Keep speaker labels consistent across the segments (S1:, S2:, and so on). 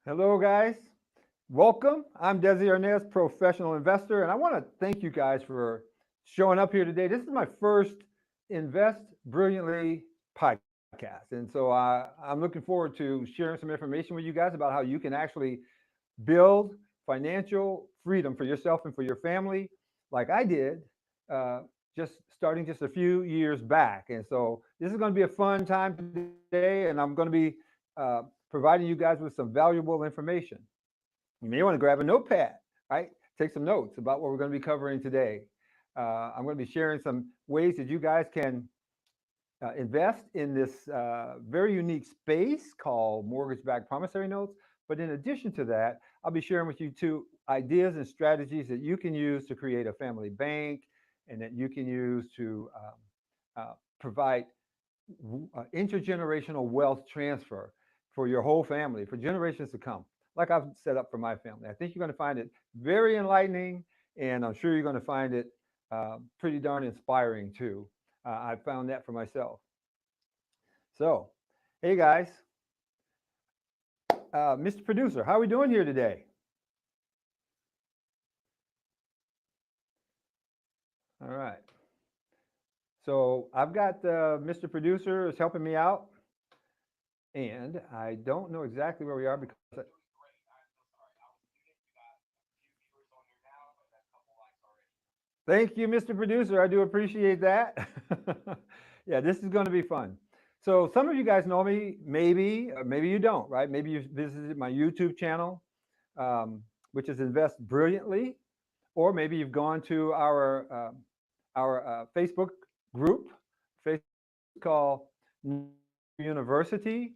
S1: Hello, guys. Welcome. I'm Desi Arnaz, professional investor, and I want to thank you guys for showing up here today. This is my first Invest Brilliantly podcast, and so I'm looking forward to sharing some information with you guys about how you can actually build financial freedom for yourself and for your family, like I did, uh, just starting just a few years back. And so this is going to be a fun time today, and I'm going to be providing you guys with some valuable information. You may want to grab a notepad, right? Take some notes about what we're going to be covering today. I'm going to be sharing some ways that you guys can invest in this very unique space called mortgage-backed promissory notes. But in addition to that, I'll be sharing with you two ideas and strategies that you can use to create a family bank and that you can use to provide intergenerational wealth transfer for your whole family for generations to come, like I've set up for my family. I think you're going to find it very enlightening, and I'm sure you're going to find it pretty darn inspiring too. I found that for myself. So, hey guys, Mr. Producer, how are we doing here today? All right. So I've got Mr. Producer is helping me out, and I don't know exactly where we are because thank you, Mr. Producer. I do appreciate that. Yeah, this is going to be fun. So some of you guys know me, maybe, maybe you don't, right? Maybe you visited my YouTube channel, which is Invest Brilliantly, or maybe you've gone to our Facebook group, Facebook called University.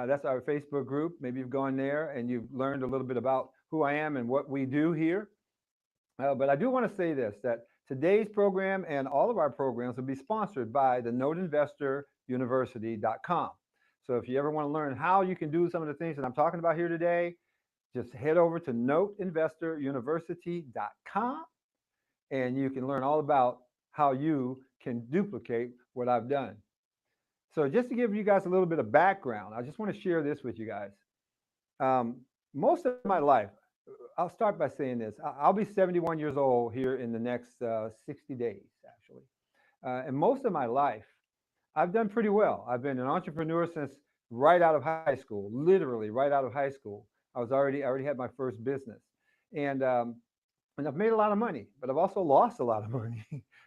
S1: That's our Facebook group. Maybe you've gone there and you've learned a little bit about who I am and what we do here. But I do want to say this, that today's program and all of our programs will be sponsored by the noteinvestoruniversity.com. So if you ever want to learn how you can do some of the things that I'm talking about here today, just head over to noteinvestoruniversity.com and you can learn all about how you can duplicate what I've done. So just to give you guys a little bit of background, I just want to share this with you guys. Most of my life, I'll start by saying this. I'll be 71 years old here in the next 60 days, actually. And most of my life, I've done pretty well. I've been an entrepreneur since right out of high school, literally right out of high school. I already had my first business, and um, and I've made a lot of money, but I've also lost a lot of money,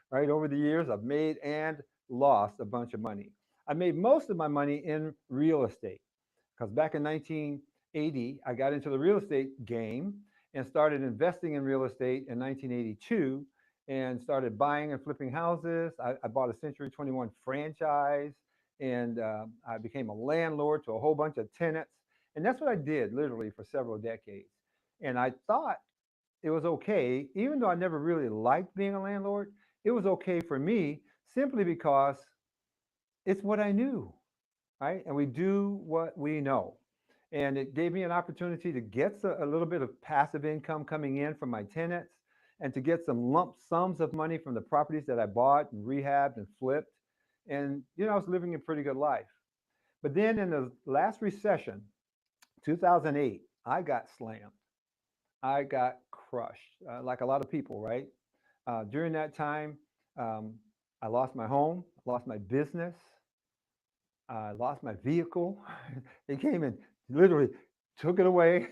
S1: right? Over the years, I've made and lost a bunch of money. I made most of my money in real estate because back in 1980, I got into the real estate game and started investing in real estate in 1982 and started buying and flipping houses. I bought a Century 21 franchise and I became a landlord to a whole bunch of tenants. And that's what I did literally for several decades. And I thought it was okay, even though I never really liked being a landlord, it was okay for me simply because it's what I knew, right? And we do what we know. And it gave me an opportunity to get a little bit of passive income coming in from my tenants and to get some lump sums of money from the properties that I bought and rehabbed and flipped. And, I was living a pretty good life. But then in the last recession, 2008, I got slammed. I got crushed, like a lot of people, right? During that time, um, I lost my home, lost my business, I lost my vehicle. They came and literally took it away.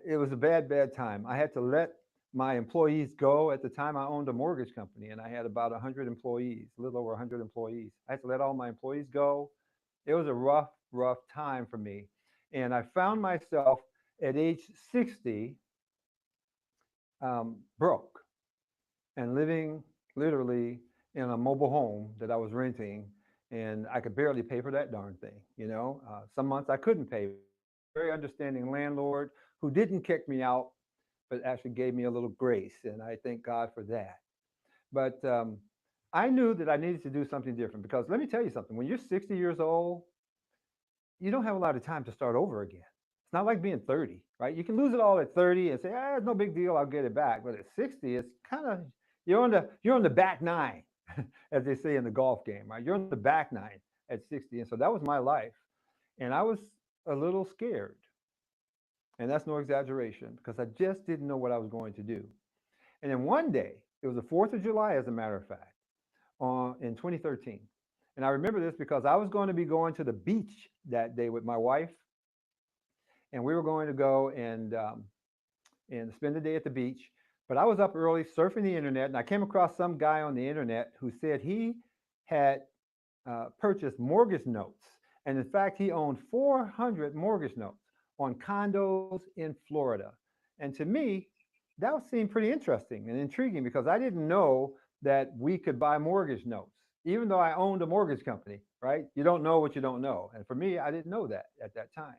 S1: It was a bad, bad time. I had to let my employees go. At the time, I owned a mortgage company and I had about 100 employees, a little over 100 employees. I had to let all my employees go. It was a rough, rough time for me. And I found myself at age 60 broke and living literally in a mobile home that I was renting, and I could barely pay for that darn thing. Some months I couldn't pay. Very understanding landlord who didn't kick me out, but actually gave me a little grace, and I thank God for that. But I knew that I needed to do something different because let me tell you something: when you're 60 years old, you don't have a lot of time to start over again. It's not like being 30, right? You can lose it all at 30 and say, ah, it's no big deal, I'll get it back. But at 60, it's kind of you're on the back nine, as they say in the golf game, right? You're on the back nine at 60. And so that was my life. And I was a little scared. And that's no exaggeration because I just didn't know what I was going to do. And then one day, it was the 4th of July, as a matter of fact, in 2013. And I remember this because I was going to be going to the beach that day with my wife, and we were going to go and spend the day at the beach. But I was up early surfing the internet, and I came across some guy on the internet who said he had purchased mortgage notes. And in fact, he owned 400 mortgage notes on condos in Florida. And to me, that seemed pretty interesting and intriguing because I didn't know that we could buy mortgage notes, even though I owned a mortgage company, right? You don't know what you don't know. And for me, I didn't know that at that time.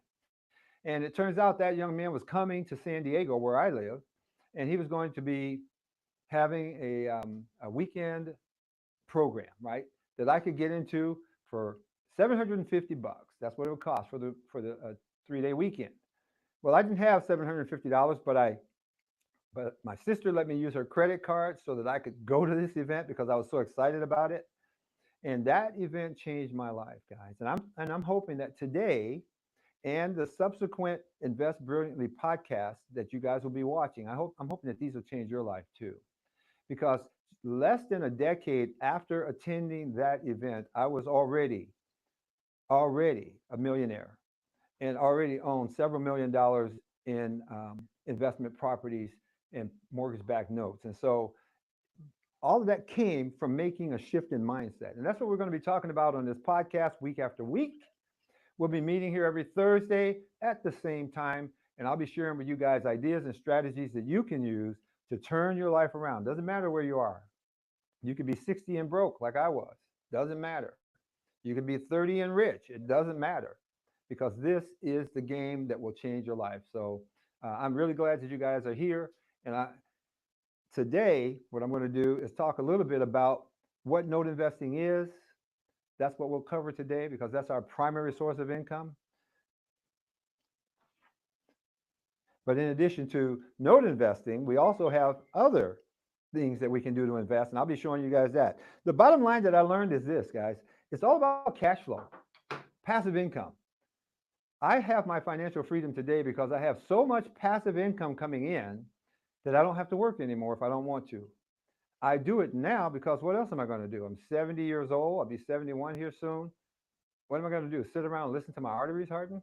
S1: And it turns out that young man was coming to San Diego, where I live, and he was going to be having a weekend program, right? That I could get into for 750 bucks. That's what it would cost for the 3-day weekend. Well, I didn't have $750, but my sister let me use her credit card so that I could go to this event because I was so excited about it. And that event changed my life, guys. And I'm hoping that today and the subsequent Invest Brilliantly podcast that you guys will be watching, I'm hoping that these will change your life too. Because less than a decade after attending that event, I was already a millionaire and already owned several $1 million in investment properties and mortgage-backed notes. And so all of that came from making a shift in mindset. And that's what we're going to be talking about on this podcast week after week. We'll be meeting here every Thursday at the same time, and I'll be sharing with you guys ideas and strategies that you can use to turn your life around. Doesn't matter where you are. You could be 60 and broke like I was. Doesn't matter. You could be 30 and rich. It doesn't matter because this is the game that will change your life. So I'm really glad that you guys are here. And today, what I'm going to do is talk a little bit about what note investing is. That's what we'll cover today because that's our primary source of income. But in addition to note investing, we also have other things that we can do to invest, and I'll be showing you guys that. The bottom line that I learned is this, guys. It's all about cash flow, passive income. I have my financial freedom today because I have so much passive income coming in that I don't have to work anymore if I don't want to. I do it now because what else am I going to do? I'm 70 years old. I'll be 71 here soon. What am I going to do? Sit around and listen to my arteries harden?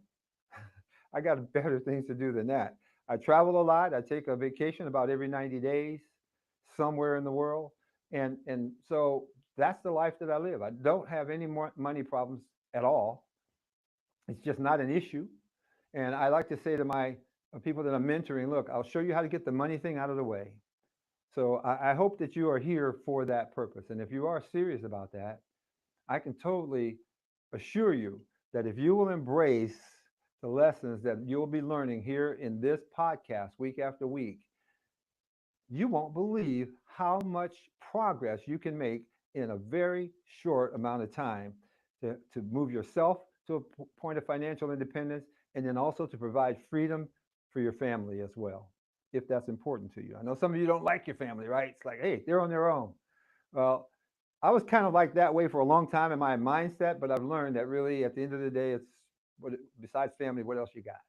S1: I got better things to do than that. I travel a lot. I take a vacation about every 90 days somewhere in the world. And so that's the life that I live. I don't have any more money problems at all. It's just not an issue. And I like to say to my people that I'm mentoring, look, I'll show you how to get the money thing out of the way. So I hope that you are here for that purpose. And if you are serious about that, I can totally assure you that if you will embrace the lessons that you'll be learning here in this podcast week after week, you won't believe how much progress you can make in a very short amount of time to move yourself to a point of financial independence and then also to provide freedom for your family as well, if that's important to you. I know some of you don't like your family, right? It's like, hey, they're on their own. Well, I was kind of like that way for a long time in my mindset, but I've learned that really at the end of the day, it's besides family, what else you got,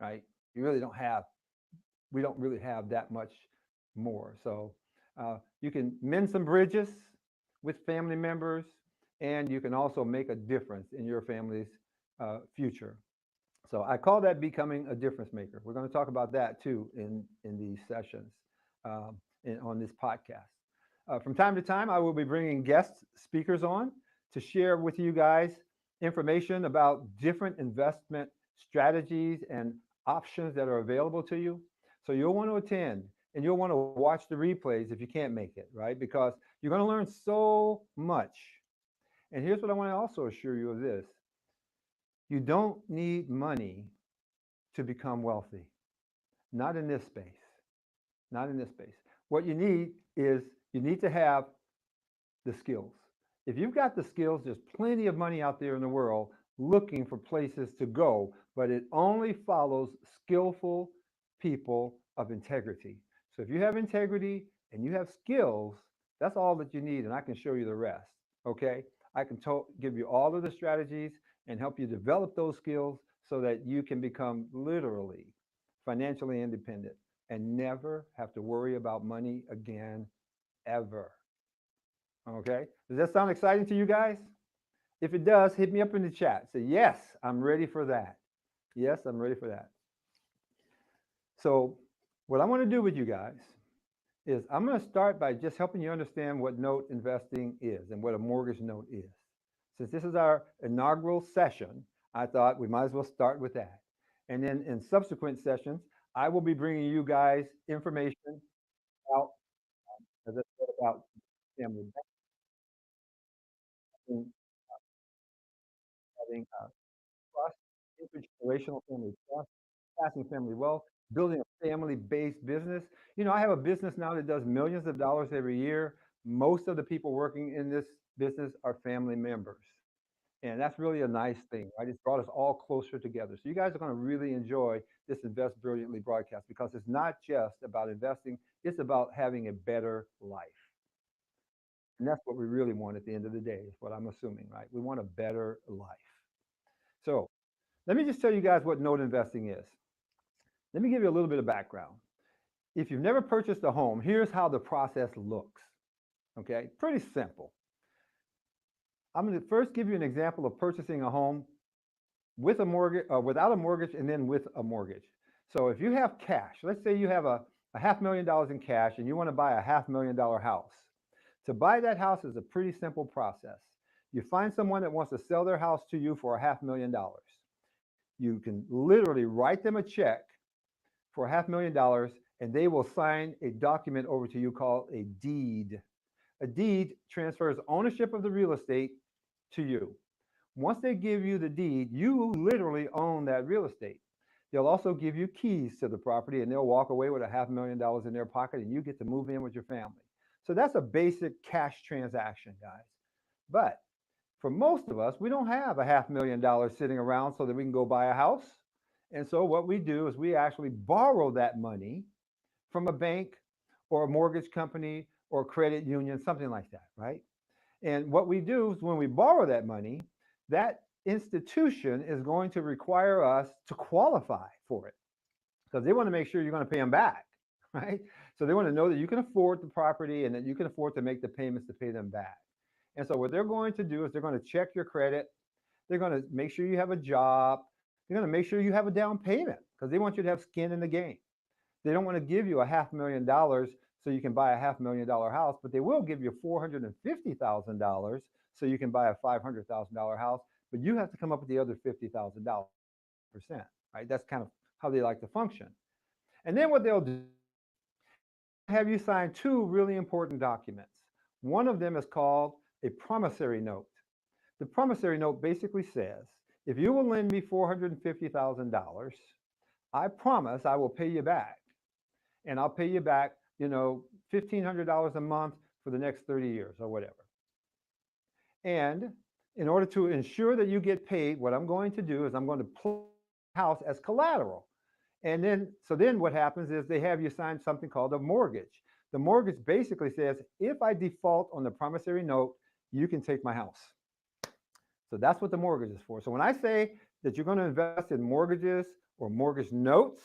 S1: right? You really don't have, we don't really have that much more. So you can mend some bridges with family members, and you can also make a difference in your family's future. So I call that becoming a difference maker. We're going to talk about that too in these sessions on this podcast. From time to time, I will be bringing guest speakers on to share with you guys information about different investment strategies and options that are available to you. So you'll want to attend and you'll want to watch the replays if you can't make it, right? Because you're going to learn so much. And here's what I want to also assure you of this. You don't need money to become wealthy. Not in this space. Not in this space. What you need is you need to have the skills. If you've got the skills, there's plenty of money out there in the world looking for places to go, but it only follows skillful people of integrity. So if you have integrity and you have skills, that's all that you need, and I can show you the rest. Okay? I can give you all of the strategies and help you develop those skills so that you can become literally financially independent, and never have to worry about money again, ever. Okay? Does that sound exciting to you guys? If it does, hit me up in the chat. Say, yes, I'm ready for that. Yes, I'm ready for that. So, what I want to do with you guys is I'm going to start by just helping you understand what note investing is and what a mortgage note is. Since this is our inaugural session, I thought we might as well start with that. And then in subsequent sessions, I will be bringing you guys information about, as I said, about family banking, having trust, intergenerational family trust, passing family wealth, building a family-based business. You know, I have a business now that does millions of dollars every year. Most of the people working in this business are family members. And that's really a nice thing, right? It's brought us all closer together. So you guys are going to really enjoy this Invest Brilliantly broadcast because it's not just about investing, it's about having a better life. And that's what we really want at the end of the day, is what I'm assuming, right? We want a better life. So let me just tell you guys what note investing is. Let me give you a little bit of background. If you've never purchased a home, here's how the process looks. Okay, pretty simple. I'm going to first give you an example of purchasing a home with a mortgage, without a mortgage, and then with a mortgage. So if you have cash, let's say you have a $500,000 in cash and you want to buy a $500,000 house. To buy that house is a pretty simple process. You find someone that wants to sell their house to you for a $500,000. You can literally write them a check for $500,000 and they will sign a document over to you called a deed. A deed transfers ownership of the real estate to you. Once they give you the deed, you literally own that real estate. They'll also give you keys to the property and they'll walk away with a $500,000 in their pocket and you get to move in with your family. So that's a basic cash transaction, guys. But for most of us, we don't have a $500,000 sitting around so that we can go buy a house. And so what we do is we actually borrow that money from a bank or a mortgage company or a credit union, something like that, right? And what we do is when we borrow that money, that institution is going to require us to qualify for it because they want to make sure you're going to pay them back, right? So they want to know that you can afford the property and that you can afford to make the payments to pay them back. And so what they're going to do is they're going to check your credit. They're going to make sure you have a job. They're going to make sure you have a down payment because they want you to have skin in the game. They don't want to give you a $500,000 so you can buy a $500,000 house, but they will give you $450,000 so you can buy a $500,000 house. But you have to come up with the other $50,000, right? That's kind of how they like to function. And then what they'll do, have you sign two really important documents. One of them is called a promissory note. The promissory note basically says, if you will lend me $450,000, I promise I will pay you back. And I'll pay you back, $1,500 a month for the next 30 years or whatever. And in order to ensure that you get paid, what I'm going to do is I'm going to put the house as collateral. And then what happens is they have you sign something called a mortgage. The mortgage basically says, if I default on the promissory note, you can take my house. So that's what the mortgage is for. So when I say that you're going to invest in mortgages or mortgage notes,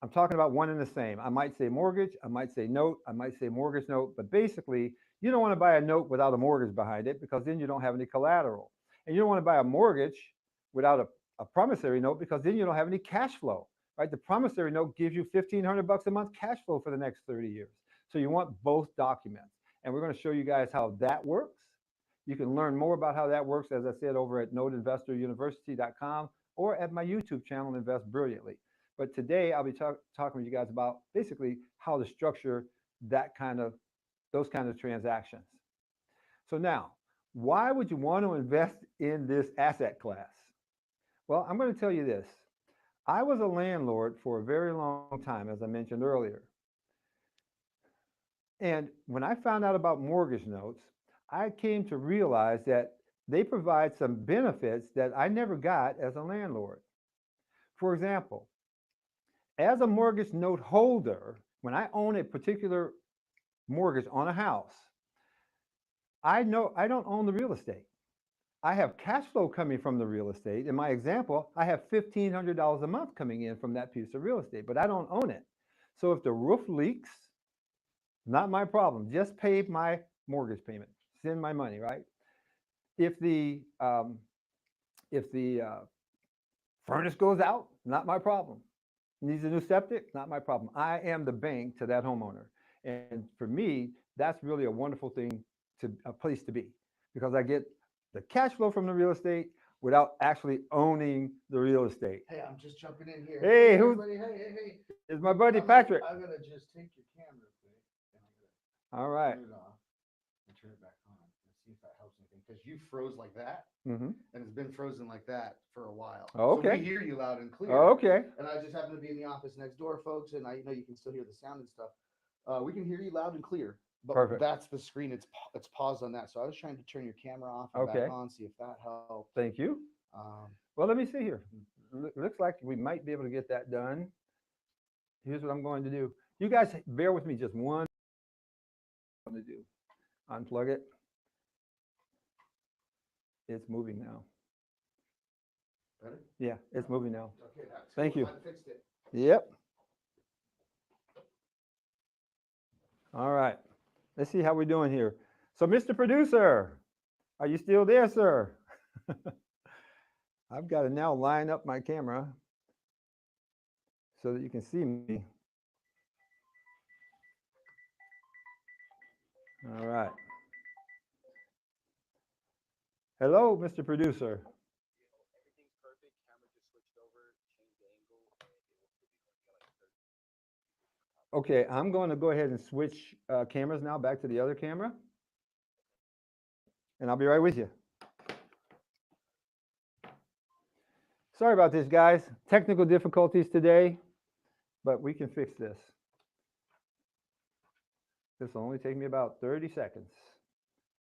S1: I'm talking about one and the same. I might say mortgage, I might say note, I might say mortgage note, but basically you don't want to buy a note without a mortgage behind it because then you don't have any collateral. And you don't want to buy a mortgage without a promissory note because then you don't have any cash flow, right? The promissory note gives you $1,500 a month cash flow for the next 30 years. So you want both documents. And we're going to show you guys how that works. You can learn more about how that works, as I said, over at noteinvestoruniversity.com or at my YouTube channel, Invest Brilliantly. But today I'll be talking with you guys about basically how to structure those kind of transactions. So now, why would you want to invest in this asset class? Well, I'm going to tell you this. I was a landlord for a very long time, as I mentioned earlier. And when I found out about mortgage notes, I came to realize that they provide some benefits that I never got as a landlord. For example, as a mortgage note holder, when I own a particular mortgage on a house, I know I don't own the real estate. I have cash flow coming from the real estate. In my example, I have $1,500 a month coming in from that piece of real estate, but I don't own it. So if the roof leaks, not my problem. Just pay my mortgage payment. Send my money, right? If the um, if the furnace goes out, not my problem. Needs a new septic, not my problem. I am the bank to that homeowner, and for me, that's really a wonderful thing to a place to be because I get the cash flow from the real estate without actually owning the real estate.
S2: Hey, I'm just jumping in here.
S1: Hey,
S2: Hey,
S1: who
S2: everybody. Hey.
S1: is my buddy Patrick?
S2: I'm gonna just take your camera quick, and I'm
S1: All
S2: gonna
S1: right.
S2: turn it off and turn it back on. Let's see if that helps anything. Because you froze like that,
S1: Mm-hmm.
S2: and it's been frozen like that for a while.
S1: Oh,
S2: So we
S1: okay.
S2: hear you loud and clear.
S1: Oh, okay.
S2: And I just happen to be in the office next door, folks, and I know you can still hear the sound and stuff. We can hear you loud and clear, but
S1: Perfect.
S2: that's the screen. It's paused on that. So I was trying to turn your camera off and back
S1: Okay.
S2: on, see if that helped.
S1: Thank you.
S2: Um,
S1: Well, let me see here. Looks like we might be able to get that done. Here's what I'm going to do. You guys bear with me just one. I'm going to do. Unplug it. It's moving now.
S2: better?
S1: Yeah, it's moving now.
S2: Okay, that's
S1: Thank
S2: cool.
S1: you.
S2: I fixed it.
S1: Yep. All right. Let's see how we're doing here. So, Mr. Producer, are you still there, sir? I've got to now line up my camera so that you can see me. All right. Hello, Mr. Producer. Okay, I'm going to go ahead and switch cameras now back to the other camera, and I'll be right with you. Sorry about this, guys. Technical difficulties today, but we can fix this. This will only take me about 30 seconds.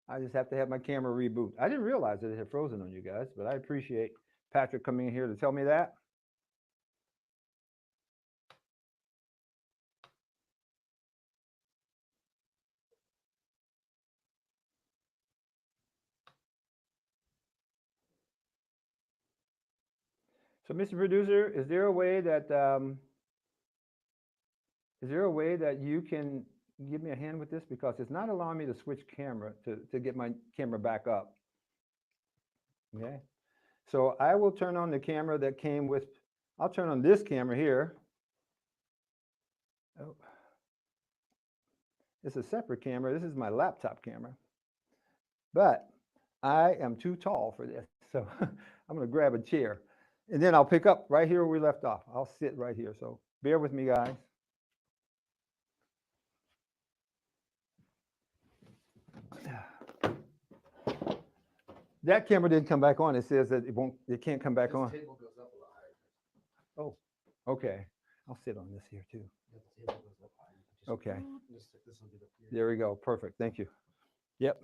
S1: I just have to have my camera reboot. I didn't realize that it had frozen on you guys, but I appreciate Patrick coming in here to tell me that. So, Mr. Producer, is there a way that you can give me a hand with this because it's not allowing me to switch camera to get my camera back up. Okay. So I will turn on the camera that came with, I'll turn on this camera here. Oh. It's a separate camera. This is my laptop camera. But I am too tall for this. So I'm going to grab a chair. And then I'll pick up right here where we left off. I'll sit right here. So bear with me, guys. That camera didn't come back on. It says that it can't come back on.
S2: This table goes up a lot higher.
S1: Oh, okay. I'll sit on this here too.
S2: Yeah, the table goes up higher.
S1: Okay.
S2: This will get up here.
S1: There we go. Perfect. Thank you. Yep.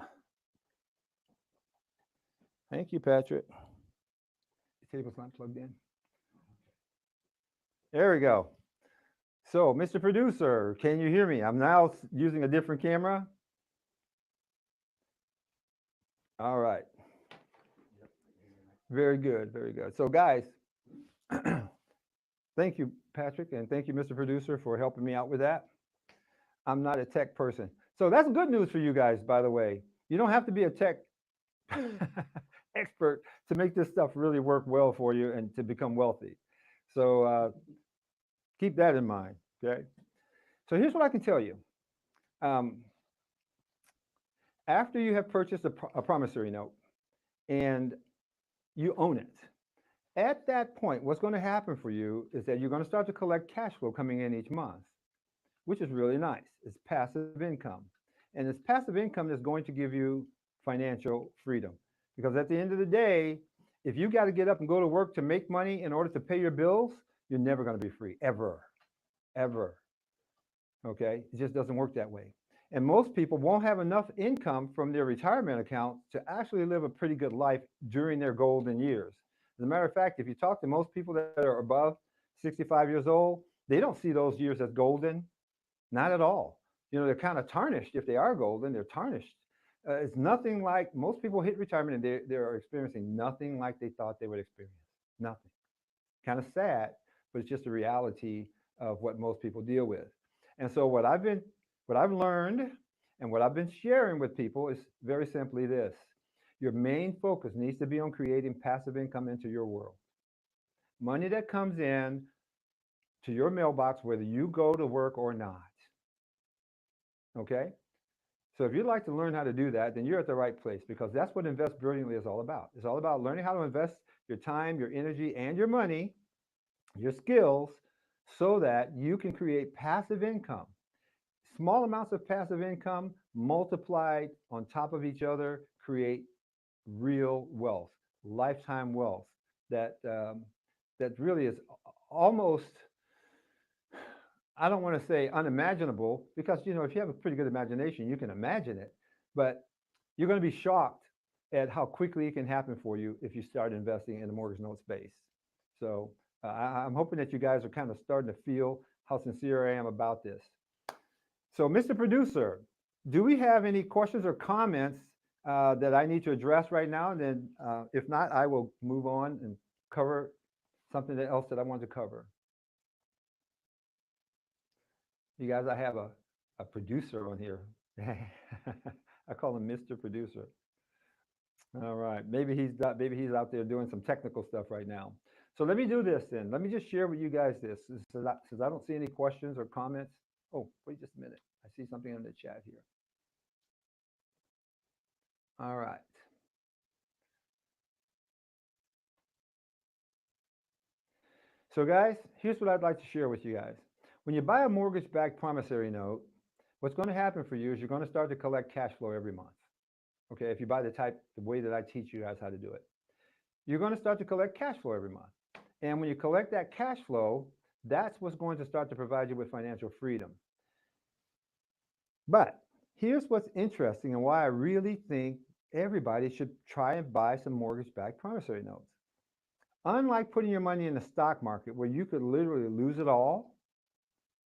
S1: Thank you, Patrick. The table's not plugged in. There we go. So, Mr. Producer, can you hear me? I'm now using a different camera. All right. Very good. Very good. So, guys, thank you, Patrick, and thank you, Mr. Producer, for helping me out with that. I'm not a tech person. So that's good news for you guys, by the way. You don't have to be a tech expert to make this stuff really work well for you and to become wealthy. So keep that in mind, okay? So here's what I can tell you. After you have purchased a promissory note and you own it, at that point, what's going to happen for you is that you're going to start to collect cash flow coming in each month, which is really nice. It's passive income. And it's passive income that's going to give you financial freedom. Because at the end of the day, if you got to get up and go to work to make money in order to pay your bills, you're never going to be free, ever, ever. Okay? It just doesn't work that way. And most people won't have enough income from their retirement account to actually live a pretty good life during their golden years. As a matter of fact, if you talk to most people that are above 65 years old, they don't see those years as golden. Not at all. You know, they're kind of tarnished. If they are golden, they're tarnished. It's nothing like most people hit retirement and they're experiencing nothing like they thought they would experience. Nothing. Kind of sad, but it's just a reality of what most people deal with. And so what I've learned and what I've been sharing with people is very simply this. Your main focus needs to be on creating passive income into your world. Money that comes in to your mailbox, whether you go to work or not. Okay? So if you'd like to learn how to do that, then you're at the right place because that's what Invest Brilliantly is all about. It's all about learning how to invest your time, your energy, and your money, your skills, so that you can create passive income. Small amounts of passive income multiplied on top of each other create real wealth, lifetime wealth that that really is almost, I don't want to say unimaginable because if you have a pretty good imagination, you can imagine it, but you're going to be shocked at how quickly it can happen for you if you start investing in the mortgage note space. So I'm hoping that you guys are kind of starting to feel how sincere I am about this. So, Mr. Producer, do we have any questions or comments that I need to address right now? And then, if not, I will move on and cover something else that I wanted to cover. You guys, I have a producer on here. I call him Mr. Producer. All right. Maybe he's out there doing some technical stuff right now. So let me do this then. Let me just share with you guys this. Since I don't see any questions or comments. Oh, wait just a minute. I see something in the chat here. All right. So guys, here's what I'd like to share with you guys. When you buy a mortgage-backed promissory note, what's going to happen for you is you're going to start to collect cash flow every month. Okay, if you buy the way that I teach you guys how to do it, you're going to start to collect cash flow every month. And when you collect that cash flow, that's what's going to start to provide you with financial freedom. But here's what's interesting and why I really think everybody should try and buy some mortgage-backed promissory notes. Unlike putting your money in the stock market where you could literally lose it all,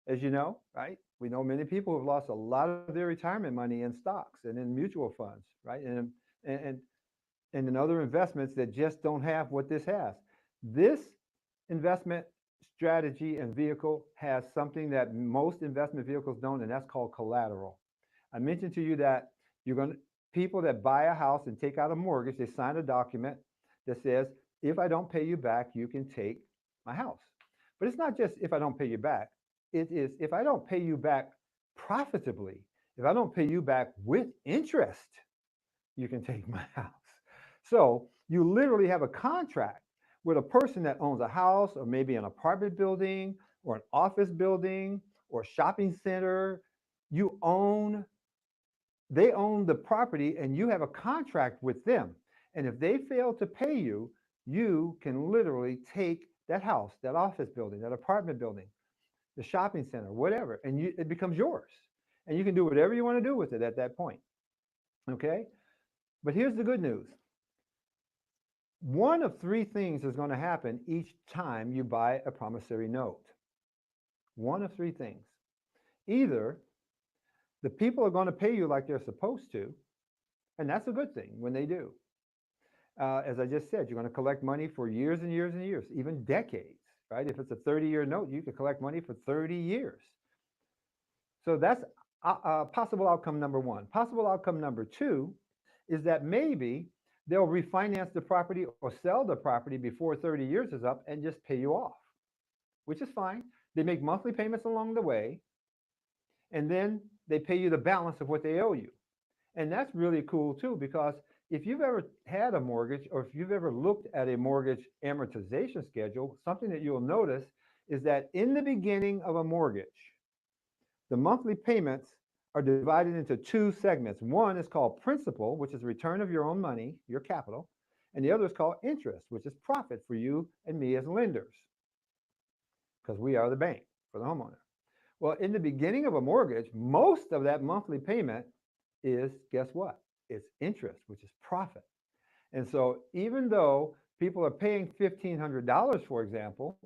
S1: as you know, right? We know many people who've lost a lot of their retirement money in stocks and in mutual funds, right? And, and in other investments that just don't have what this has. This investment strategy and vehicle has something that most investment vehicles don't, and that's called collateral. I mentioned to you that you're going to people that buy a house and take out a mortgage, they sign a document that says, if I don't pay you back, you can take my house. But it's not just if I don't pay you back. It is if I don't pay you back profitably, if I don't pay you back with interest, you can take my house. So you literally have a contract with a person that owns a house or maybe an apartment building or an office building or a shopping center. You own, they own the property and you have a contract with them. And if they fail to pay you, you can literally take that house, that office building, that apartment building, the shopping center, whatever, and it becomes yours. And you can do whatever you want to do with it at that point. Okay? But here's the good news. One of three things is going to happen each time you buy a promissory note. One of three things. Either the people are going to pay you like they're supposed to, and that's a good thing when they do. As I just said, you're going to collect money for years and years and years, even decades, right? If it's a 30-year note, you could collect money for 30 years. So that's possible outcome number one. Possible outcome number two is that maybe they'll refinance the property or sell the property before 30 years is up and just pay you off, which is fine. They make monthly payments along the way, and then they pay you the balance of what they owe you. And that's really cool too, because if you've ever had a mortgage or if you've ever looked at a mortgage amortization schedule, something that you'll notice is that in the beginning of a mortgage, the monthly payments are divided into two segments. One is called principal, which is the return of your own money, your capital, and the other is called interest, which is profit for you and me as lenders, because we are the bank for the homeowner. Well, in the beginning of a mortgage, most of that monthly payment is, guess what? It's interest, which is profit. And so even though people are paying $1,500, for example,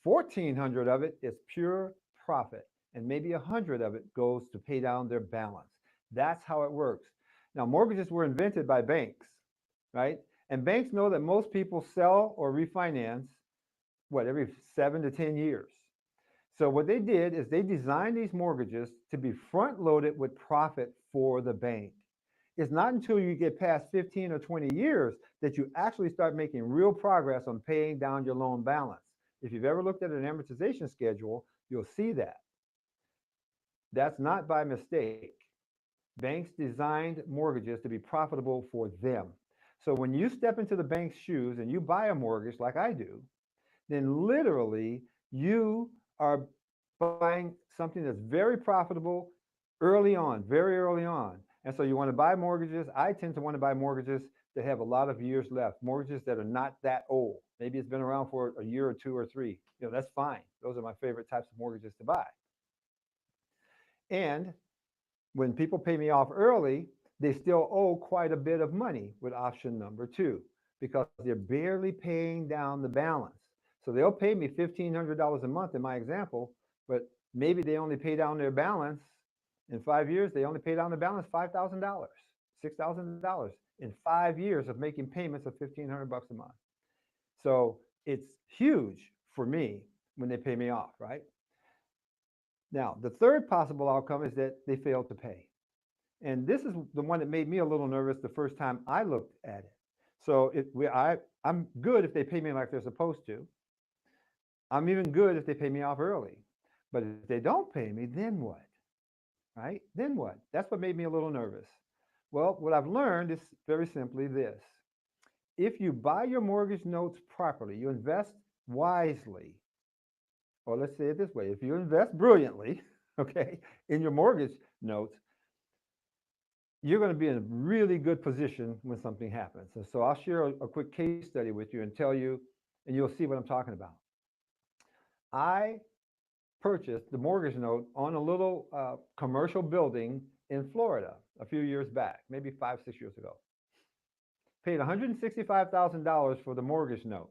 S1: 1,400 of it is pure profit, and maybe 100 of it goes to pay down their balance. That's how it works. Now, mortgages were invented by banks, right? And banks know that most people sell or refinance, what, every 7 to 10 years. So what they did is they designed these mortgages to be front loaded with profit for the bank. It's not until you get past 15 or 20 years that you actually start making real progress on paying down your loan balance. If you've ever looked at an amortization schedule, you'll see that. That's not by mistake. Banks designed mortgages to be profitable for them. So when you step into the bank's shoes and you buy a mortgage like I do, then literally you are buying something that's very profitable early on, very early on. And so you want to buy mortgages. I tend to want to buy mortgages that have a lot of years left, mortgages that are not that old. Maybe it's been around for a year or two or three. That's fine. Those are my favorite types of mortgages to buy. And when people pay me off early, they still owe quite a bit of money with option number two because they're barely paying down the balance. So they'll pay me $1,500 a month in my example, but maybe they only pay down their balance in 5 years. They only pay down the balance $5,000, $6,000 in 5 years of making payments of $1,500 a month. So it's huge for me when they pay me off, right? Now, the third possible outcome is that they fail to pay. And this is the one that made me a little nervous the first time I looked at it. So I'm good if they pay me like they're supposed to. I'm even good if they pay me off early. But if they don't pay me, then what? Right? Then what? That's what made me a little nervous. Well, what I've learned is very simply this. If you buy your mortgage notes properly, you invest wisely, or let's say it this way, if you invest brilliantly, okay, in your mortgage notes, you're going to be in a really good position when something happens. And so I'll share a quick case study with you and tell you, and you'll see what I'm talking about. I purchased the mortgage note on a little commercial building in Florida a few years back, maybe 5, 6 years ago. Paid $165,000 for the mortgage note.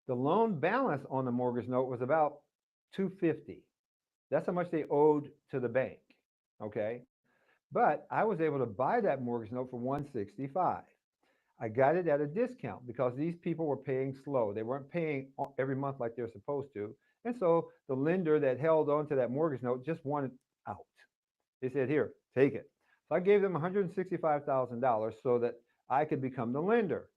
S1: The loan balance on the mortgage note was about $250. That's how much they owed to the bank. Okay. But I was able to buy that mortgage note for $165. I got it at a discount because these people were paying slow. They weren't paying every month like they're supposed to. And so the lender that held on to that mortgage note just wanted out. They said, here, take it. So I gave them $165,000 so that I could become the lender.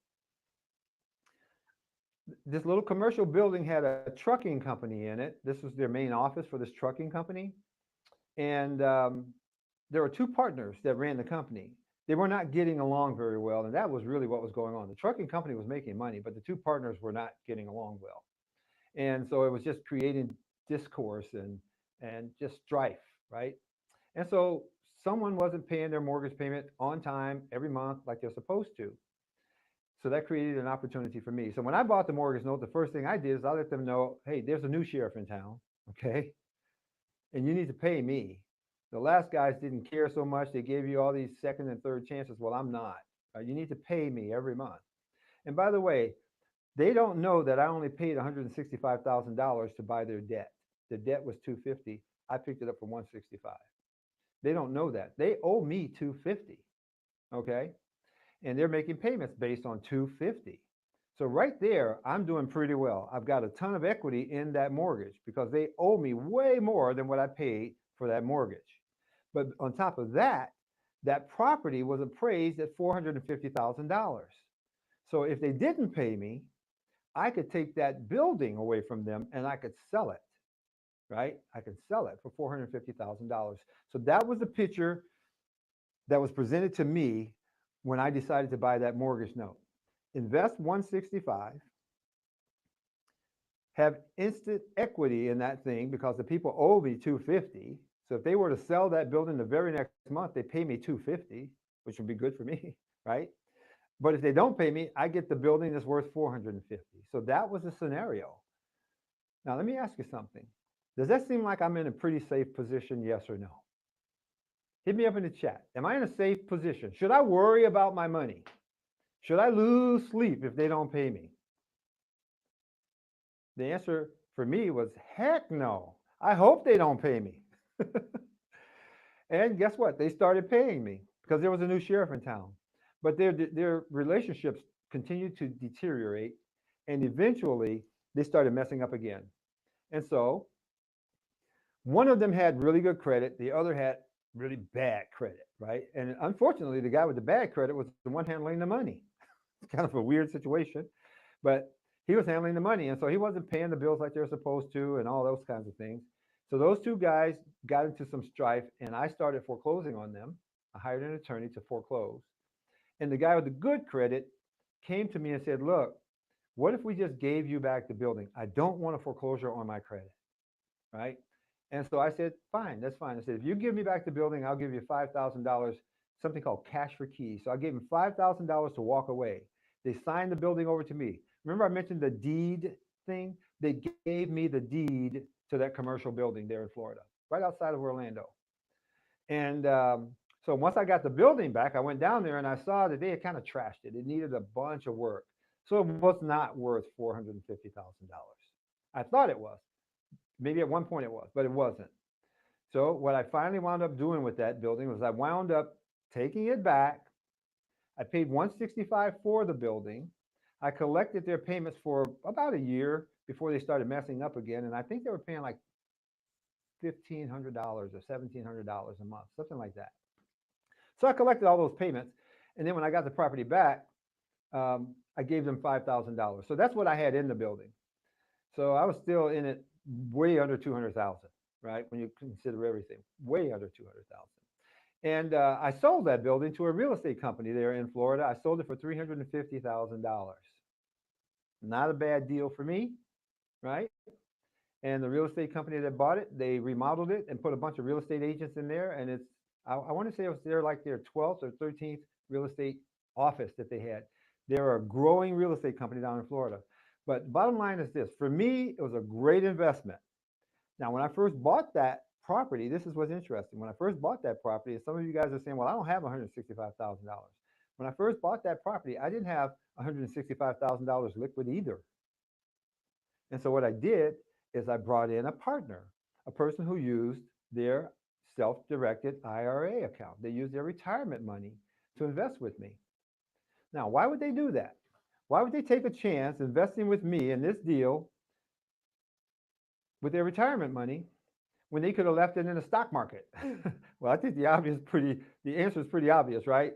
S1: This little commercial building had a trucking company in it. This was their main office for this trucking company. And there were two partners that ran the company. They were not getting along very well, and that was really what was going on. The trucking company was making money, but the two partners were not getting along well. And so it was just creating discourse and just strife, right? And so someone wasn't paying their mortgage payment on time every month like they're supposed to. So that created an opportunity for me. So when I bought the mortgage note, the first thing I did is I let them know, hey, there's a new sheriff in town, okay? And you need to pay me. The last guys didn't care so much. They gave you all these second and third chances. Well, I'm not. You need to pay me every month. And by the way, they don't know that I only paid $165,000 to buy their debt. The debt was $250. I picked it up for $165. They don't know that. They owe me $250. Okay? And they're making payments based on $250. So right there, I'm doing pretty well. I've got a ton of equity in that mortgage because they owe me way more than what I paid for that mortgage. But on top of that, that property was appraised at $450,000. So if they didn't pay me, I could take that building away from them and I could sell it, right? I could sell it for $450,000. So that was the picture that was presented to me when I decided to buy that mortgage note. Invest 165, have instant equity in that thing because the people owe me 250. So if they were to sell that building the very next month, they pay me 250, which would be good for me, right? But if they don't pay me, I get the building that's worth 450. So that was the scenario. Now let me ask you something. Does that seem like I'm in a pretty safe position, yes or no? Hit me up in the chat. Am I in a safe position? Should I worry about my money? Should I lose sleep if they don't pay me? The answer for me was heck no. I hope they don't pay me. And guess what? They started paying me because there was a new sheriff in town. But their relationships continued to deteriorate, and eventually they started messing up again. And so one of them had really good credit, the other had really bad credit, right? And unfortunately, the guy with the bad credit was the one handling the money. It's kind of a weird situation, but he was handling the money, and so he wasn't paying the bills like they were supposed to, and all those kinds of things. So those two guys got into some strife, and I started foreclosing on them. I hired an attorney to foreclose, and the guy with the good credit came to me and said, "Look, what if we just gave you back the building? I don't want a foreclosure on my credit, right?" And so I said, "Fine, that's fine." I said, "If you give me back the building, I'll give you $5,000, something called cash for keys." So I gave him $5,000 to walk away. They signed the building over to me. Remember, I mentioned the deed thing? They gave me the deed to that commercial building there in Florida, right outside of Orlando. And so once I got the building back, I went down there and I saw that they had kind of trashed it. It needed a bunch of work. So it was not worth $450,000. I thought it was. Maybe at one point it was, but it wasn't. So what I finally wound up doing with that building was I wound up taking it back. I paid 165 for the building. I collected their payments for about a year before they started messing up again, and I think they were paying like $1,500 or $1,700 a month, something like that. So I collected all those payments, and then when I got the property back, I gave them $5,000. So that's what I had in the building. So I was still in it way under 200,000, right? When you consider everything, way under 200,000. And I sold that building to a real estate company there in Florida. I sold it for $350,000. Not a bad deal for me, right? And the real estate company that bought it, they remodeled it and put a bunch of real estate agents in there. And I want to say it was their 12th or 13th real estate office that they had. They're a growing real estate company down in Florida. But bottom line is this: for me, it was a great investment. Now, when I first bought that property, this is what's interesting. When I first bought that property, some of you guys are saying, well, I don't have $165,000. When I first bought that property, I didn't have $165,000 liquid either. And so what I did is I brought in a partner, a person who used their self-directed IRA account. They used their retirement money to invest with me. Now, why would they do that? Why would they take a chance investing with me in this deal with their retirement money when they could have left it in the stock market? Well, I think the answer is pretty obvious, right?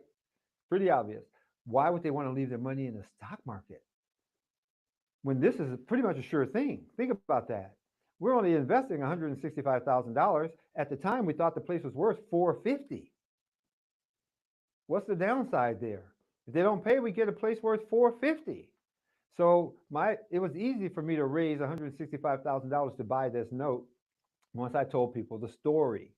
S1: Pretty obvious. Why would they want to leave their money in the stock market when this is pretty much a sure thing? Think about that. We're only investing $165,000. At the time, we thought the place was worth $450. What's the downside there? If they don't pay, we get a place worth $450. So it was easy for me to raise $165,000 to buy this note once I told people the story.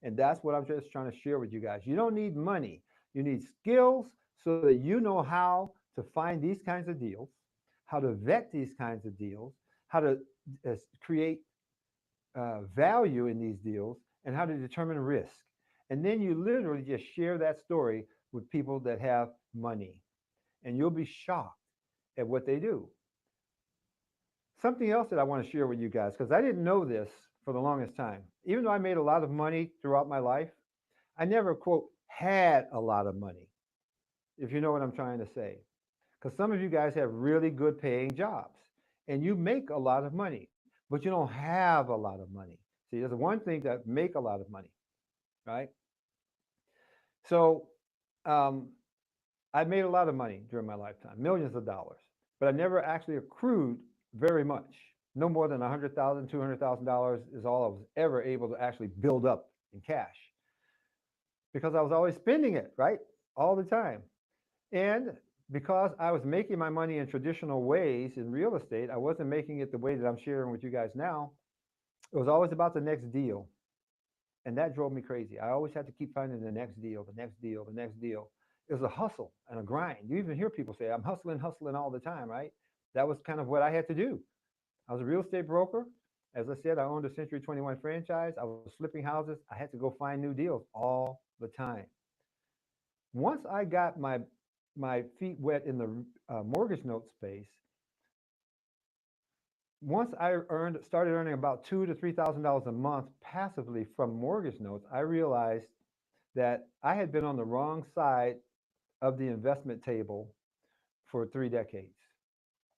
S1: And that's what I'm just trying to share with you guys. You don't need money. You need skills so that you know how to find these kinds of deals, how to vet these kinds of deals, how to create value in these deals, and how to determine risk. And then you literally just share that story with people that have money. And you'll be shocked at what they do. Something else that I want to share with you guys, because I didn't know this for the longest time. Even though I made a lot of money throughout my life, I never, quote, had a lot of money, if you know what I'm trying to say. Because some of you guys have really good paying jobs and you make a lot of money, but you don't have a lot of money. See, there's one thing that make a lot of money, right? So um, I made a lot of money during my lifetime, millions of dollars, but I never actually accrued very much. No more than $100,000, $200,000 is all I was ever able to actually build up in cash because I was always spending it, right? All the time. And because I was making my money in traditional ways in real estate, I wasn't making it the way that I'm sharing with you guys now. It was always about the next deal. And that drove me crazy. I always had to keep finding the next deal, the next deal, the next deal. It was a hustle and a grind. You even hear people say, I'm hustling, hustling all the time, right? That was kind of what I had to do. I was a real estate broker. As I said, I owned a Century 21 franchise. I was flipping houses. I had to go find new deals all the time. Once I got my feet wet in the mortgage note space, once I started earning about $2,000 to $3,000 a month passively from mortgage notes, I realized that I had been on the wrong side of the investment table for 3 decades,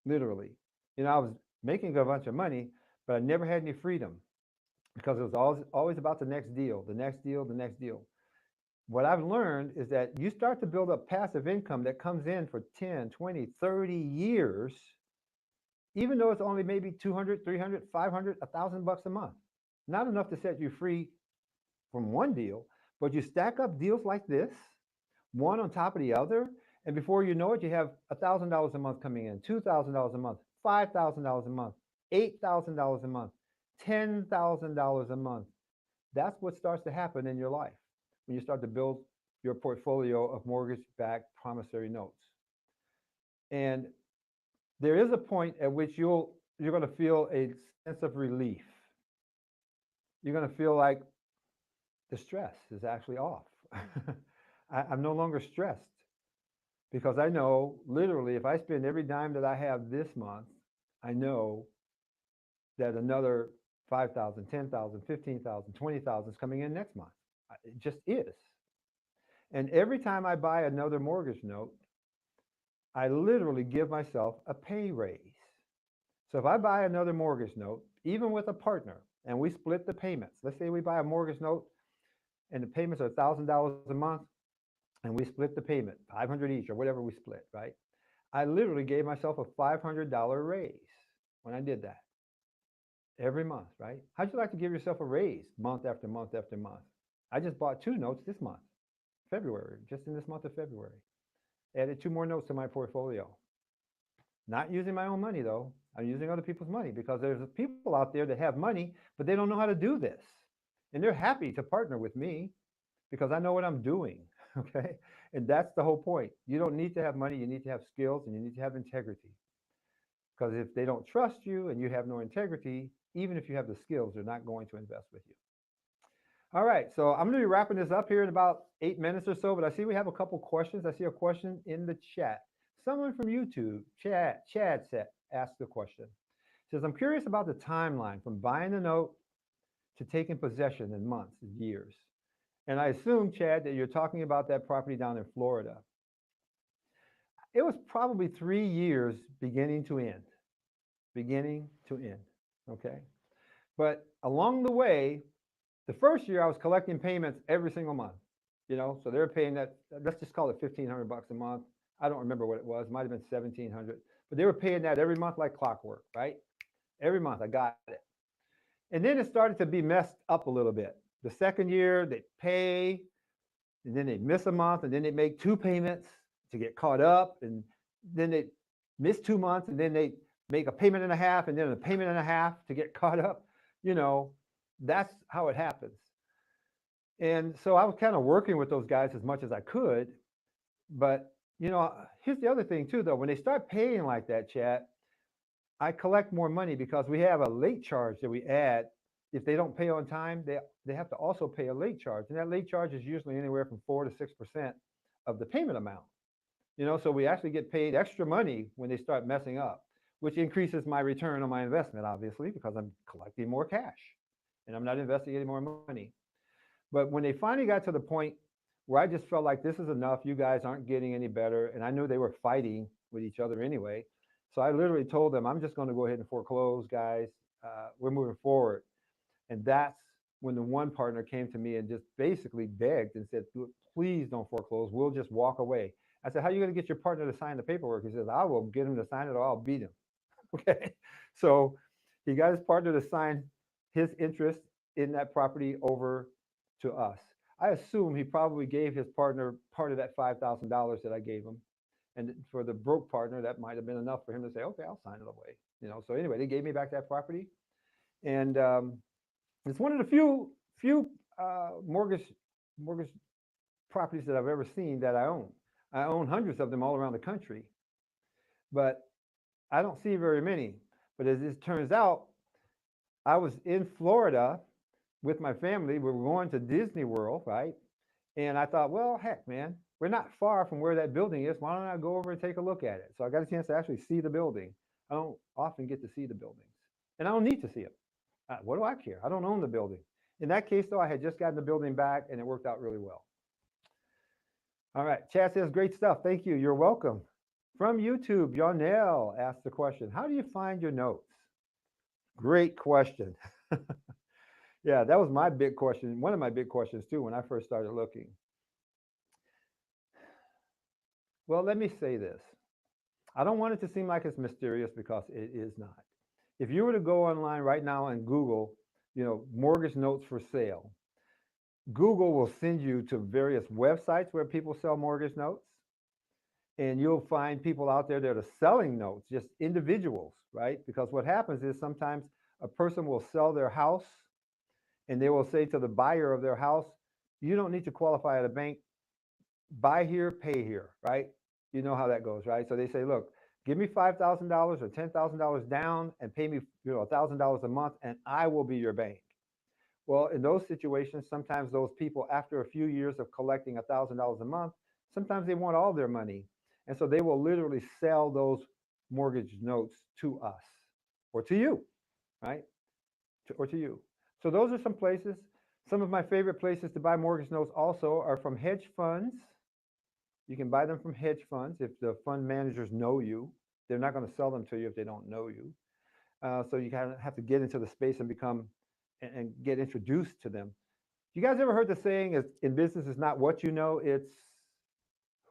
S1: literally. I was making a bunch of money, but I never had any freedom because it was always about the next deal, the next deal, the next deal. What I've learned is that you start to build up passive income that comes in for 10, 20, 30 years, even though it's only maybe 200, 300, 500, 1,000 bucks a month. Not enough to set you free from one deal, but you stack up deals like this, one on top of the other, and before you know it, you have $1,000 a month coming in, $2,000 a month, $5,000 a month, $8,000 a month, $10,000 a month. That's what starts to happen in your life when you start to build your portfolio of mortgage-backed promissory notes. And there is a point at which you're going to feel a sense of relief. You're going to feel like the stress is actually off. I'm no longer stressed because I know literally if I spend every dime that I have this month, I know that another 5,000, 10,000, 15,000, 20,000 is coming in next month. It just is. And every time I buy another mortgage note, I literally give myself a pay raise. So if I buy another mortgage note, even with a partner, and we split the payments, let's say we buy a mortgage note and the payments are $1,000 a month, and we split the payment, 500 each or whatever we split, right? I literally gave myself a $500 raise when I did that every month, right? How'd you like to give yourself a raise month after month after month? I just bought 2 notes this month, February, just in this month of February. Added 2 more notes to my portfolio. Not using my own money though. I'm using other people's money because there's people out there that have money, but they don't know how to do this. And they're happy to partner with me because I know what I'm doing. Okay. And that's the whole point. You don't need to have money. You need to have skills and you need to have integrity. Because if they don't trust you and you have no integrity, even if you have the skills, they're not going to invest with you. All right. So I'm going to be wrapping this up here in about 8 minutes or so, but I see we have a couple questions. I see a question in the chat. Someone from YouTube, Chad asked the question. Says, I'm curious about the timeline from buying the note to taking possession in months and years. And I assume, Chad, that you're talking about that property down in Florida. It was probably 3 years beginning to end. Beginning to end. Okay. But along the way, the first year I was collecting payments every single month. So they're paying that, let's just call it 1,500 bucks a month. I don't remember what it was. It might have been 1,700, but they were paying that every month like clockwork, right? Every month I got it. And then it started to be messed up a little bit. The second year they pay, and then they miss a month, and then they make 2 payments to get caught up, and then they miss 2 months, and then they make a payment and a half, and then a payment and a half to get caught up. That's how it happens. And so I was kind of working with those guys as much as I could. But, here's the other thing too, though. When they start paying like that, Chad, I collect more money because we have a late charge that we add. If they don't pay on time, they have to also pay a late charge. And that late charge is usually anywhere from 4 to 6% of the payment amount. So we actually get paid extra money when they start messing up, which increases my return on my investment, obviously, because I'm collecting more cash and I'm not investing any more money. But when they finally got to the point where I just felt like this is enough, you guys aren't getting any better, and I knew they were fighting with each other anyway. So I literally told them, I'm just going to go ahead and foreclose, guys. We're moving forward. And that's when the one partner came to me and just basically begged and said, please don't foreclose. We'll just walk away. I said, how are you going to get your partner to sign the paperwork? He says, I will get him to sign it or I'll beat him. Okay. So he got his partner to sign his interest in that property over to us. I assume he probably gave his partner part of that $5,000 that I gave him. And for the broke partner, that might have been enough for him to say, okay, I'll sign it away. So anyway, they gave me back that property. And it's one of the few mortgage properties that I've ever seen that I own. I own hundreds of them all around the country, but I don't see very many. But as it turns out, I was in Florida with my family. We were going to Disney World, right? And I thought, well, heck, man, we're not far from where that building is. Why don't I go over and take a look at it? So I got a chance to actually see the building. I don't often get to see the buildings, and I don't need to see it. What do I care? I don't own the building. In that case, though, I had just gotten the building back, and it worked out really well. All right. Chat says great stuff. Thank you. You're welcome. From YouTube, Yarnell asked the question, how do you find your notes? Great question. Yeah, that was my big question. One of my big questions too when I first started looking. Well, let me say this. I don't want it to seem like it's mysterious because it is not. If you were to go online right now and Google, mortgage notes for sale, Google will send you to various websites where people sell mortgage notes, and you'll find people out there that are selling notes, just individuals, right? Because what happens is sometimes a person will sell their house and they will say to the buyer of their house, you don't need to qualify at a bank, buy here, pay here, right? You know how that goes, right? So they say, look, give me $5,000 or $10,000 down and pay me, $1,000 a month, and I will be your bank. Well, in those situations, sometimes those people, after a few years of collecting $1,000 a month, sometimes they want all their money, and so they will literally sell those mortgage notes to us or to you, right? Or to you. So those are some places. Some of my favorite places to buy mortgage notes also are from hedge funds. You can buy them from hedge funds if the fund managers know you. They're not going to sell them to you if they don't know you. So you kind of have to get into the space and become and get introduced to them. You guys ever heard the saying is in business is not what you know, it's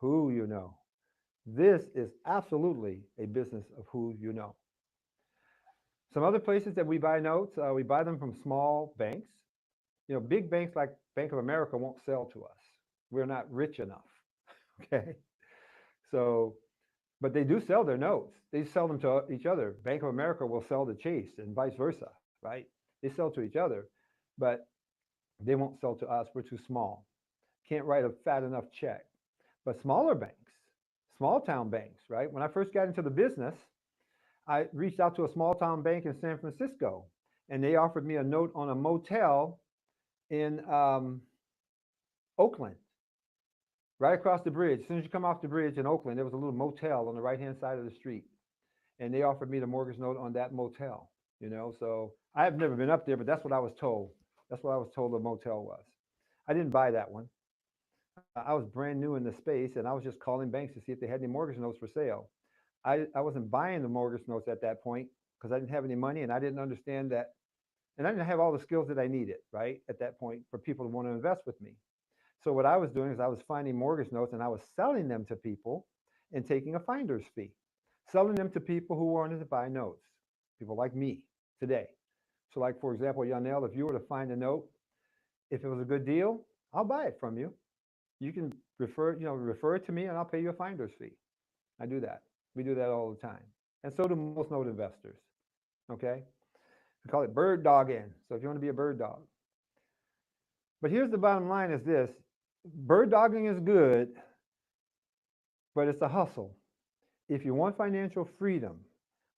S1: who you know. This is absolutely a business of who you know. Some other places that we buy notes, we buy them from small banks. Big banks like Bank of America won't sell to us. We're not rich enough. Okay. So, but they do sell their notes. They sell them to each other. Bank of America will sell to Chase and vice versa, right? They sell to each other, but they won't sell to us. We're too small. Can't write a fat enough check. But smaller banks, small town banks, right? When I first got into the business, I reached out to a small town bank in San Francisco, and they offered me a note on a motel in Oakland, right across the bridge. As soon as you come off the bridge in Oakland, there was a little motel on the right hand side of the street, and they offered me the mortgage note on that motel. So I have never been up there, but that's what I was told. That's what I was told the motel was. I didn't buy that one. I was brand new in the space, and I was just calling banks to see if they had any mortgage notes for sale. I wasn't buying the mortgage notes at that point because I didn't have any money and I didn't understand that, and I didn't have all the skills that I needed, right, at that point for people to want to invest with me. So what I was doing is I was finding mortgage notes and I was selling them to people and taking a finder's fee, selling them to people who wanted to buy notes, people like me today. So, like for example, Yanel, if you were to find a note, if it was a good deal, I'll buy it from you. You can refer it to me, and I'll pay you a finder's fee. I do that. We do that all the time, and so do most note investors. Okay, we call it bird dogging. So if you want to be a bird dog, but here's the bottom line: is this bird dogging is good, but it's a hustle. If you want financial freedom,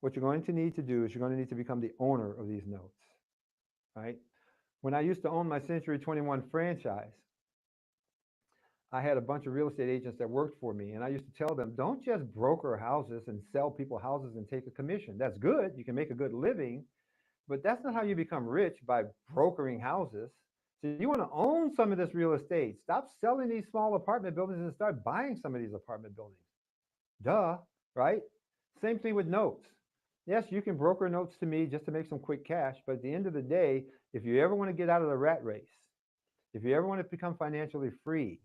S1: what you're going to need to do is you're going to need to become the owner of these notes, right? When I used to own my Century 21 franchise, I had a bunch of real estate agents that worked for me, and I used to tell them, don't just broker houses and sell people houses and take a commission. That's good. You can make a good living, but that's not how you become rich by brokering houses. So you want to own some of this real estate. Stop selling these small apartment buildings and start buying some of these apartment buildings. Duh, right? Same thing with notes. Yes, you can broker notes to me just to make some quick cash, but at the end of the day, if you ever want to get out of the rat race, if you ever want to become financially free,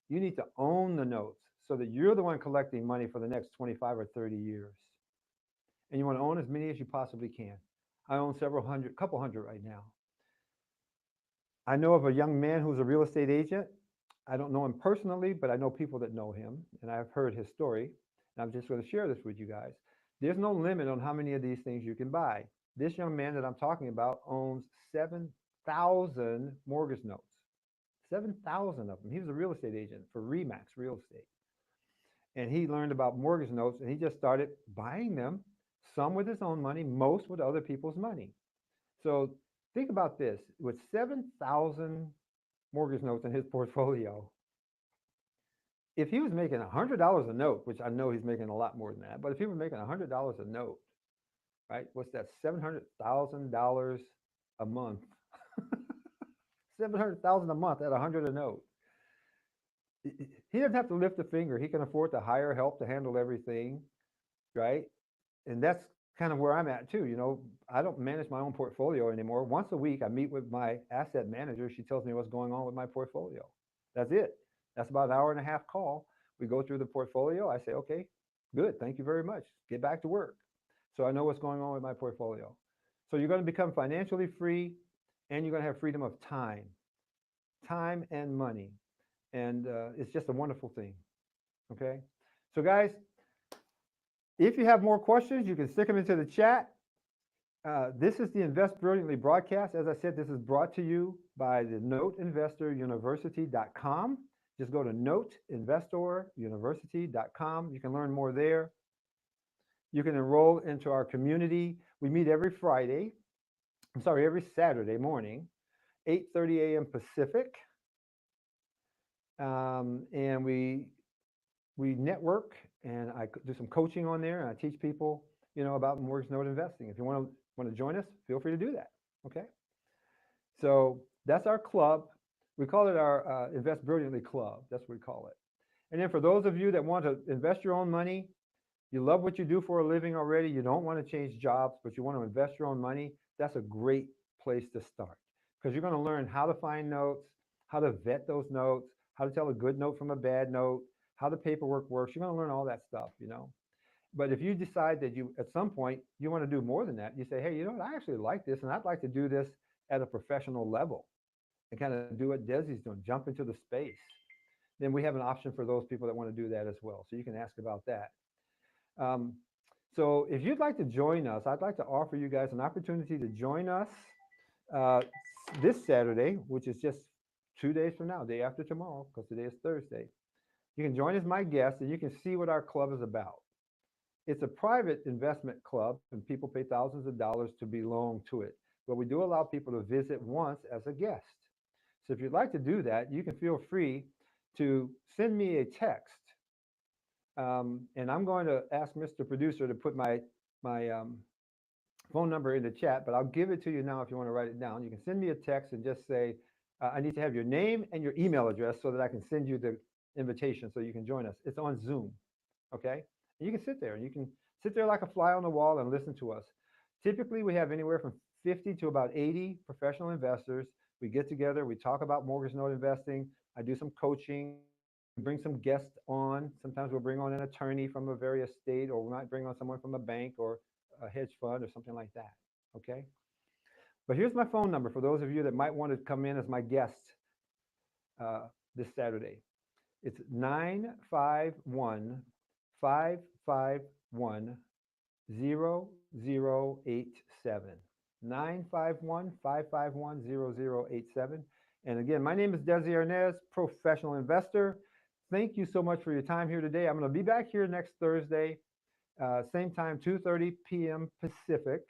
S1: you need to own the notes so that you're the one collecting money for the next 25 or 30 years. And you want to own as many as you possibly can. I own several hundred, couple hundred right now. I know of a young man who's a real estate agent. I don't know him personally, but I know people that know him, and I've heard his story. And I'm just going to share this with you guys. There's no limit on how many of these things you can buy. This young man that I'm talking about owns 7,000 mortgage notes. 7,000 of them. He was a real estate agent for Remax Real Estate. And he learned about mortgage notes and he just started buying them, some with his own money, most with other people's money. So think about this with 7,000 mortgage notes in his portfolio. If he was making $100 a note, which I know he's making a lot more than that, but if he was making $100 a note, right, what's that? $700,000 a month. $700,000 a month at 100 a note. he doesn't have to lift a finger. He can afford to hire help to handle everything, right? And that's kind of where I'm at too. I don't manage my own portfolio anymore. Once a week, I meet with my asset manager. She tells me what's going on with my portfolio. That's it. That's about an hour and a half call. We go through the portfolio. I say, okay, good. Thank you very much. Get back to work. So I know what's going on with my portfolio. So you're going to become financially free and you're going to have freedom of time and money. And it's just a wonderful thing. Okay. So, guys, if you have more questions, you can stick them into the chat. This is the Invest Brilliantly broadcast. As I said, this is brought to you by the noteinvestoruniversity.com. Just go to noteinvestoruniversity.com. You can learn more there. You can enroll into our community. We meet every Saturday morning, 8:30 a.m. Pacific. And we network, and I do some coaching on there, and I teach people, about mortgage note investing. If you want to join us, feel free to do that. Okay. So that's our club. We call it our Invest Brilliantly Club. That's what we call it. And then for those of you that want to invest your own money, you love what you do for a living already, you don't want to change jobs, but you want to invest your own money, that's a great place to start because you're going to learn how to find notes, how to vet those notes, how to tell a good note from a bad note, how the paperwork works. You're going to learn all that stuff. But if you decide that you, at some point, you want to do more than that, you say, hey, I actually like this and I'd like to do this at a professional level and kind of do what Desi's doing, jump into the space. Then we have an option for those people that want to do that as well. So you can ask about that. Um, so if you'd like to join us, I'd like to offer you guys an opportunity to join us uh, this Saturday, which is just 2 days from now, day after tomorrow, because today is Thursday. You can join as my guest and you can see what our club is about. It's a private investment club and people pay thousands of dollars to belong to it. But we do allow people to visit once as a guest. So if you'd like to do that, you can feel free to send me a text. And I'm going to ask Mr. Producer to put my phone number in the chat, but I'll give it to you now if you want to write it down. You can send me a text and just say, I need to have your name and your email address so that I can send you the invitation so you can join us. It's on Zoom, okay? And you can sit there and you can sit there like a fly on the wall and listen to us. Typically, we have anywhere from 50 to about 80 professional investors. We get together, we talk about mortgage note investing. I do some coaching. We bring some guests on. Sometimes we'll bring on an attorney from a various state, or we might bring on someone from a bank or a hedge fund or something like that. Okay. But here's my phone number for those of you that might want to come in as my guest uh, this Saturday. It's 951 551 0087. 951 551 0087. And again, my name is Desi Arnaz, professional investor. Thank you so much for your time here today. I'm going to be back here next Thursday, same time, 2:30 p.m. Pacific.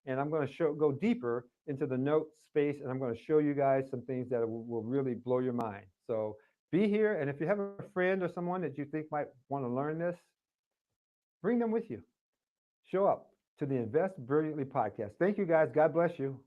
S1: And I'm going to go deeper into the note space, and I'm going to show you guys some things that will really blow your mind. So be here, and if you have a friend or someone that you think might want to learn this, bring them with you. Show up to the Invest Brilliantly podcast. Thank you, guys. God bless you.